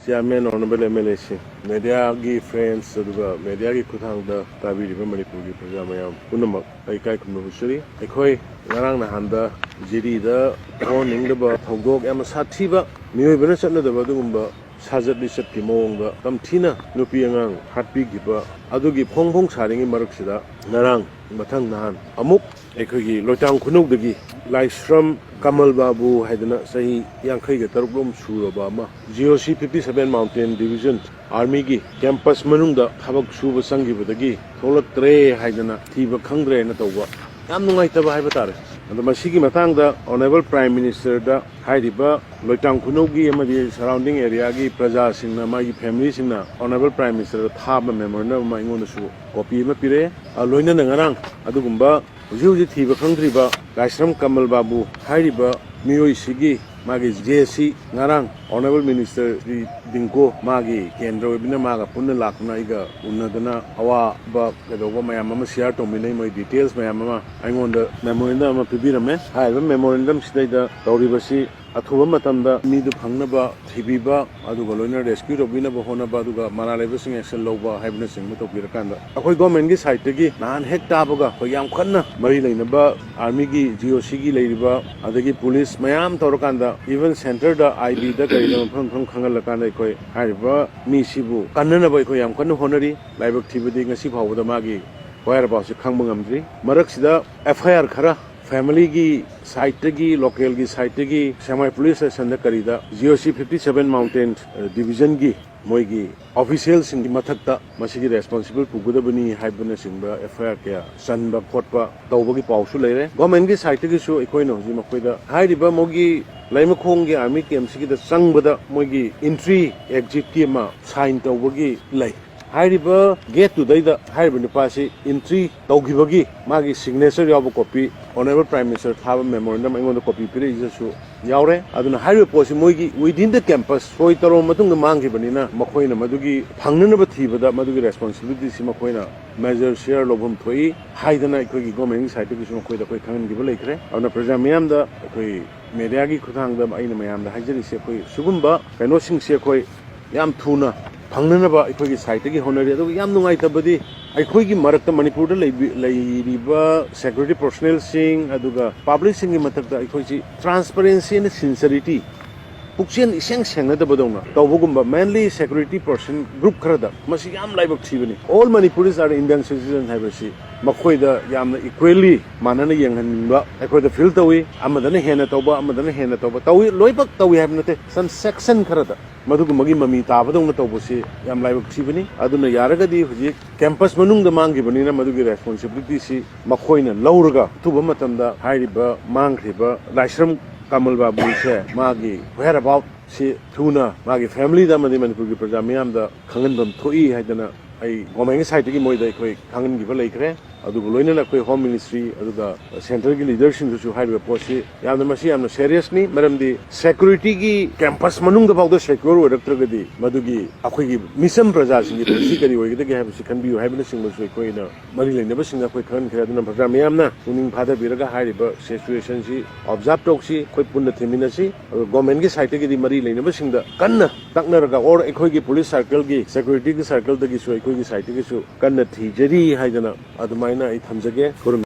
Chairman Honorable MLAC, Media friends, Media Kutang, the Tabi Manipuri Pajama, Punama, Aikai Kumusuri, Ekoi, Narang Handa, Jiri, the Warning the Hogog, Amasativa, New Venezuela, the Badumba, Sajat Bishop Kimong, Tamtina, Nupiangang, Hatpi Gipa, Adugi Pong Pong Saring in Maruxida, Narang, Batang Nahan, Amuk, Ekogi, Lotang Kunugdagi, Laishram, Kamalbabu, Hadana, Sahi, Yankay, Tarblum, Surabama, GOC 57 Mountain Division, Army Gi, Campus Manunda, Habak Suba Sangi with the Gi, Tola Tre, Hadana, Tiba Kangre, and Natawa. Yamunaitaba Habatar. And the Masiki Matang, the Honorable Prime Minister, the Haidiba, Lotang Kunugi, and the surrounding area, Prajas in my families in the Honorable Prime Minister, Thaba Memorandum, my own shoe, Kopi Mapire, Aloina Nangarang, Adugumba, Juji Tiba Kangriba, Laishram Kamalbabu, Haidiba, Mio Sigi, Magi JC, Narang, Honorable Minister Dinko, Magi, Kendra Webina Maga, Puna Laknaiga, Unadana, Awa, Bab, Kadova, my Mama Share to me my details, my Mama, I want the memorandum of Pibirame, I have a memorandum state the Tauribasi, Atuba Matanda, Midu Fangnaba, Tibiba, Adugolona, Rescue of Winaba Hona Baduga, Manalevasing and Loba, Happiness in Mutopirkanda. A quick government site, Nan Head Tabaga, for Yam Kanna, Marinaba, Armigi, Geosigi, Ladyba, Adagi Police, Mayam Torokanda, even Center the IB, the Kaidam from Kangalakanda, Hariba, Mishibu, Kanna Boy Yam Kanna Hotnari, live activity, and Sipa with the Magi, whereabouts the Kangbungamdri, Maraxida, FIR Kara. Family gi site gi local gi site gi semi police station da karida GOC 57 Mountain Division gi moi gi officials in mathakta masigi responsible pugudabani haibana singba FIR kya sanba khotpa tawba gi pawsu leire government gi site gi su ekoino ji makoida hairiba mogi laimakhong gi army camp sigi da sangbada moi gi entry exit ki ma sign tawba gi lai Hariba get to the Hariban Pasi in 3 Togibagi, Magi signature of a copy, Honorable Prime Minister have a memorandum and on the copy period. Yaure, I don't know how you post within the campus, Soitaro Matunga Mangi Banina, Makoina Madugi, Panganaba Tiva, that Madugi responsibility, Simakoina, measure share Lobum Toi, Haidana Gomen, Citation of Quita Kan give a lake, on the Prajamiam, the Mediagi Kutang, the Inamayam, the Hajari Sekoi, Subumba, Kanosing Sekoi, Yam Tuna. Fangnaba, Ikogi site, Hotnari, Yamunaitabadi, Ikogi Marata Manipur, Laiba, security personnel sing, Aduga, publishing in Matata, Ikoji, transparency and sincerity. Puxian Isang Sanga the Badona, Tawugumba, manly security person, group Krada, Masiam Live of Tivani. All Manipuris are Indian citizens, have a sea. Makoida, Yam equally, Manana Yang and Eko the Filtawi, Amadana Henatoba, Amadana Henatoba, Tawi, Loibak, Tawi have not some section Krada. Madugumagi Mami Tabadon Tobosi, Yam Live of Tivani, Aduna Yaragadi, campus Manung the Mangi Banina Madugi responsibility, Makoina, Lauraga, Tubamatanda, Haidiba, Mangriba, Laishram. Kamalbabu, Magi, whereabout she tuna, Magi family, the Madiman Pujamiam, the Kangan Toi, Hadana, I Gomang side to give more like Kangan give a lake, Aduloina, Home Ministry, the central leadership to hide a posse, Yamasi, I'm seriously, Madam the security campus Manung about the secure Electricity, Madugi, Akwigi, Missam Prajas in the Sikari, where they have can be having a single Sequoia, Maryland, never sing a quick hand, Pajamiamna, tuning Pada Viraga, hide situation, she observed Toxi, quick pun the Timinasi, Gomengi site the Maryland, never sing the Kanna, Taknaraga, or Equigi police circle, security circle, the Gisu, Equigi site, Kanna Tijeri, Hidana, Adamai. I Tamzage, Kurum